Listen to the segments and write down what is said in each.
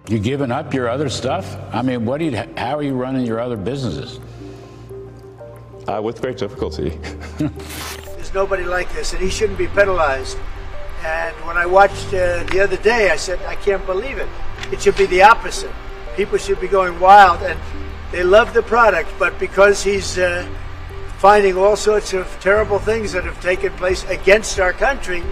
You giving up your other stuff? I mean, how are you running your other businesses? With great difficulty. There's nobody like this, and he shouldn't be penalized. And when I watched the other day, I said, I can't believe it. It should be the opposite. People should be going wild, and they love the product, but because he's finding all sorts of terrible things that have taken place against our country,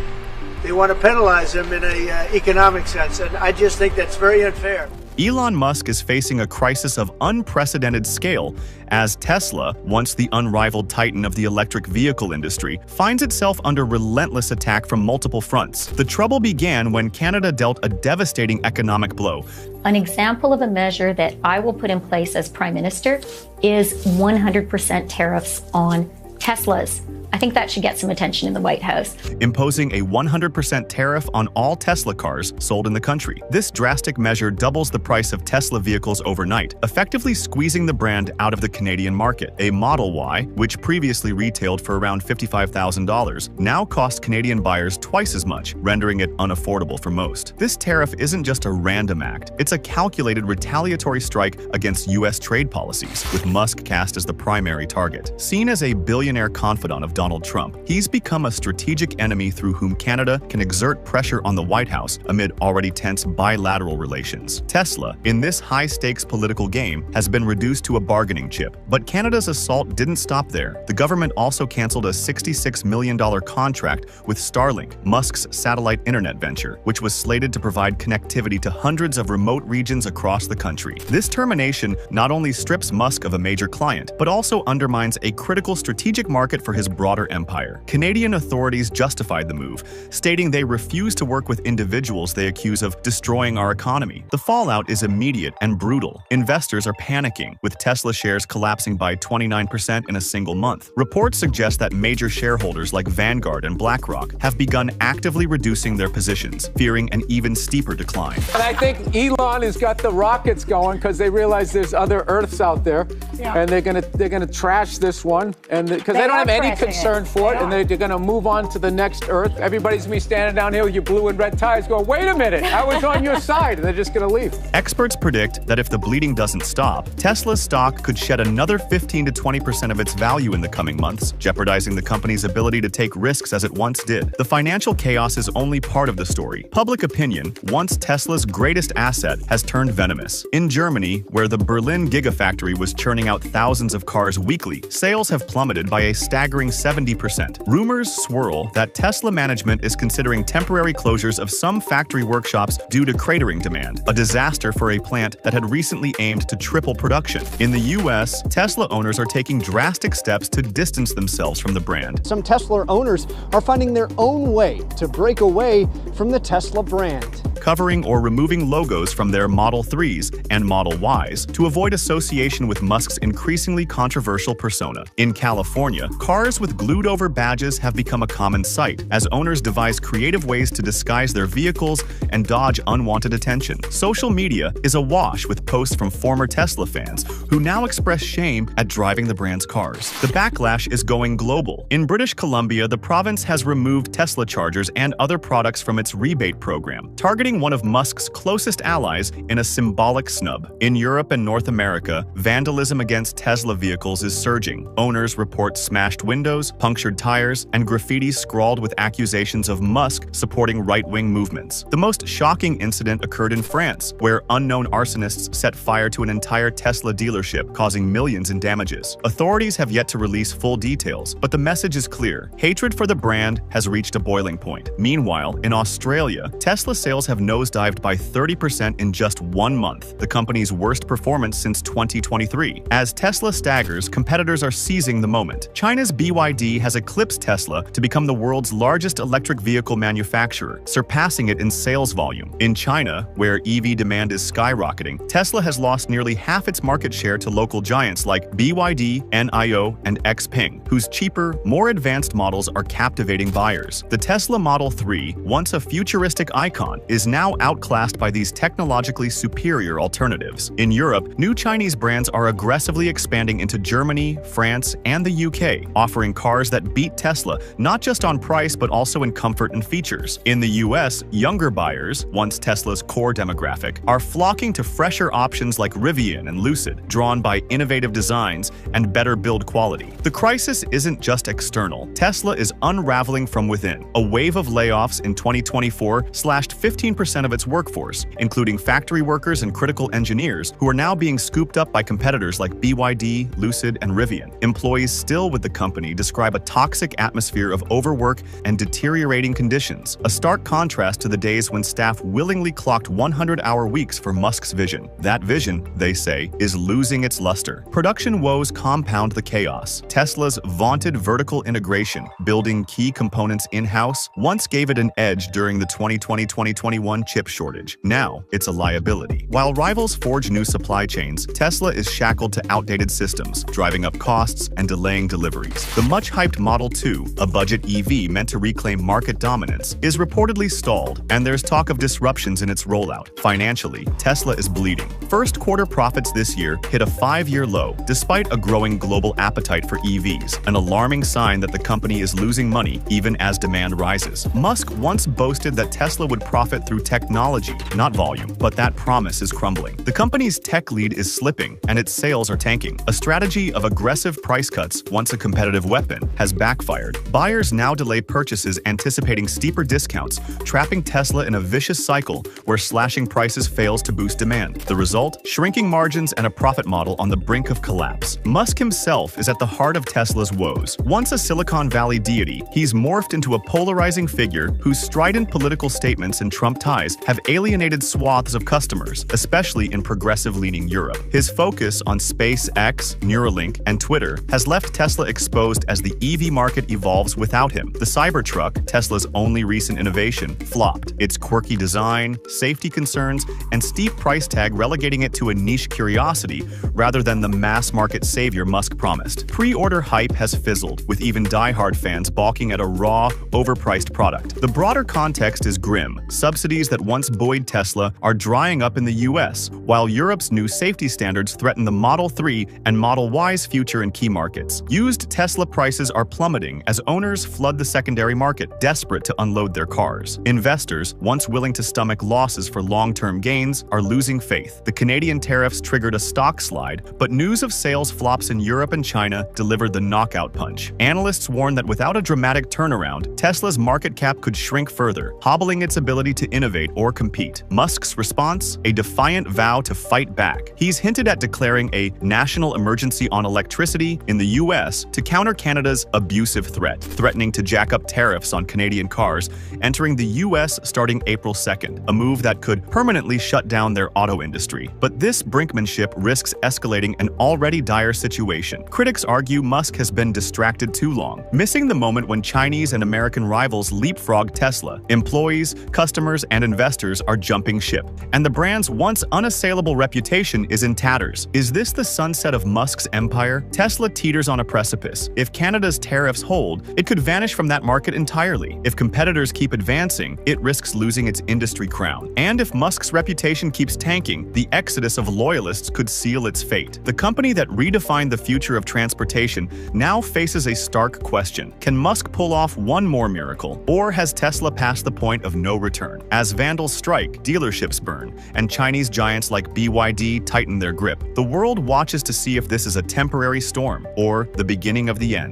they want to penalize him in an economic sense, and I just think that's very unfair. Elon Musk is facing a crisis of unprecedented scale as Tesla, once the unrivaled titan of the electric vehicle industry, finds itself under relentless attack from multiple fronts. The trouble began when Canada dealt a devastating economic blow. An example of a measure that I will put in place as Prime Minister is 100% tariffs on Teslas. I think that should get some attention in the White House. Imposing a 100% tariff on all Tesla cars sold in the country. This drastic measure doubles the price of Tesla vehicles overnight, effectively squeezing the brand out of the Canadian market. A Model Y, which previously retailed for around $55,000, now costs Canadian buyers twice as much, rendering it unaffordable for most. This tariff isn't just a random act, it's a calculated retaliatory strike against U.S. trade policies, with Musk cast as the primary target. Seen as a billionaire confidant of Donald Trump, he's become a strategic enemy through whom Canada can exert pressure on the White House amid already tense bilateral relations. Tesla, in this high-stakes political game, has been reduced to a bargaining chip. But Canada's assault didn't stop there. The government also canceled a $66 million contract with Starlink, Musk's satellite internet venture, which was slated to provide connectivity to hundreds of remote regions across the country. This termination not only strips Musk of a major client, but also undermines a critical strategic market for his broader empire. Canadian authorities justified the move, stating they refuse to work with individuals they accuse of destroying our economy. The fallout is immediate and brutal. Investors are panicking, with Tesla shares collapsing by 29% in a single month. Reports suggest that major shareholders like Vanguard and BlackRock have begun actively reducing their positions, fearing an even steeper decline. And I think Elon has got the rockets going because they realize there's other Earths out there, and they're gonna trash this one, and because they don't have any concern for it, and they're going to move on to the next Earth. Everybody's going to be standing down here with your blue and red ties going, wait a minute, I was on your side, and they're just going to leave. Experts predict that if the bleeding doesn't stop, Tesla's stock could shed another 15 to 20% of its value in the coming months, jeopardizing the company's ability to take risks as it once did. The financial chaos is only part of the story. Public opinion, once Tesla's greatest asset, has turned venomous. In Germany, where the Berlin Gigafactory was churning out thousands of cars weekly, sales have plummeted by a staggering 70%. Rumors swirl that Tesla management is considering temporary closures of some factory workshops due to cratering demand, a disaster for a plant that had recently aimed to triple production. In the US, Tesla owners are taking drastic steps to distance themselves from the brand. Some Tesla owners are finding their own way to break away from the Tesla brand, covering or removing logos from their Model 3s and Model Ys to avoid association with Musk's increasingly controversial persona. In California, cars with glued-over badges have become a common sight, as owners devise creative ways to disguise their vehicles and dodge unwanted attention. Social media is awash with posts from former Tesla fans who now express shame at driving the brand's cars. The backlash is going global. In British Columbia, the province has removed Tesla chargers and other products from its rebate program, targeting one of Musk's closest allies in a symbolic snub. In Europe and North America, vandalism against Tesla vehicles is surging. Owners report smashed windows, punctured tires, and graffiti scrawled with accusations of Musk supporting right-wing movements. The most shocking incident occurred in France, where unknown arsonists set fire to an entire Tesla dealership, causing millions in damages. Authorities have yet to release full details, but the message is clear. Hatred for the brand has reached a boiling point. Meanwhile, in Australia, Tesla sales have nosedived by 30% in just 1 month, the company's worst performance since 2023. As Tesla staggers, competitors are seizing the moment. China's BYD has eclipsed Tesla to become the world's largest electric vehicle manufacturer, surpassing it in sales volume. In China, where EV demand is skyrocketing, Tesla has lost nearly half its market share to local giants like BYD, NIO, and XPeng, whose cheaper, more advanced models are captivating buyers. The Tesla Model 3, once a futuristic icon, is now outclassed by these technologically superior alternatives. In Europe, new Chinese brands are aggressively expanding into Germany, France, and the UK, offering cars that beat Tesla, not just on price but also in comfort and features. In the US, younger buyers, once Tesla's core demographic, are flocking to fresher options like Rivian and Lucid, drawn by innovative designs and better build quality. The crisis isn't just external. Tesla is unraveling from within. A wave of layoffs in 2024 slashed 15% of its workforce, including factory workers and critical engineers, who are now being scooped up by competitors like BYD, Lucid, and Rivian. Employees still with the company describe a toxic atmosphere of overwork and deteriorating conditions, a stark contrast to the days when staff willingly clocked 100-hour weeks for Musk's vision. That vision, they say, is losing its luster. Production woes compound the chaos. Tesla's vaunted vertical integration, building key components in-house, once gave it an edge during the 2020-2021 chip shortage. Now, it's a liability. While rivals forge new supply chains, Tesla is shackled to outdated systems, driving up costs and delaying deliveries. The much-hyped Model 2, a budget EV meant to reclaim market dominance, is reportedly stalled, and there's talk of disruptions in its rollout. Financially, Tesla is bleeding. First quarter profits this year hit a 5-year low, despite a growing global appetite for EVs, an alarming sign that the company is losing money even as demand rises. Musk once boasted that Tesla would profit through technology, not volume, but that promise is crumbling. The company's tech lead is slipping, and its sales are tanking. A strategy of aggressive price cuts, once a competitive weapon, has backfired. Buyers now delay purchases anticipating steeper discounts, trapping Tesla in a vicious cycle where slashing prices fails to boost demand. The result? Shrinking margins and a profit model on the brink of collapse. Musk himself is at the heart of Tesla's woes. Once a Silicon Valley deity, he's morphed into a polarizing figure whose strident political statements and Trump ties have alienated swaths of customers, especially in progressive-leaning Europe. His focus on SpaceX, Neuralink, and Twitter has left Tesla exposed as the EV market evolves without him. The Cybertruck, Tesla's only recent innovation, flopped. Its quirky design, safety concerns, and steep price tag relegating it to a niche curiosity rather than the mass-market savior Musk promised. Pre-order hype has fizzled, with even die-hard fans balking at a raw, overpriced product. The broader context is grim. Subsidies that once buoyed Tesla are drying up in the US, while Europe's new safety standards threaten the Model 3 and Model Y's future in key markets. Used Tesla prices are plummeting as owners flood the secondary market, desperate to unload their cars. Investors, once willing to stomach losses for long-term gains, are losing faith. The Canadian tariffs triggered a stock slide, but news of sales flops in Europe and China delivered the knockout punch. Analysts warn that without a dramatic turnaround, Tesla's market cap could shrink further, hobbling its ability to innovate or compete. Musk's response? A defiant vow to fight back. He's hinted at declaring a national emergency on electricity in the US to counter Canada's abusive threat, threatening to jack up tariffs on Canadian cars entering the US starting April 2nd, a move that could permanently shut down their auto industry. But this brinkmanship risks escalating an already dire situation. Critics argue Musk has been distracted too long, missing the moment when Chinese and American rivals leapfrog Tesla. Employees, customers, and investors are jumping ship, and the brand's once unassailable reputation is in tatters. Is this the sunset of Musk's empire? Tesla teeters on a precipice. If Canada's tariffs hold, it could vanish from that market entirely. If competitors keep advancing, it risks losing its industry crown. And if Musk's reputation keeps tanking, the exodus of loyalists could seal its fate. The company that redefined the future of transportation now faces a stark question. Can Musk pull off one more miracle, or has Tesla passed the point of no return? As vandals strike, dealerships burn, and Chinese giants like BYD tighten their grip, the world watches to see if this is a temporary storm or the beginning of the end.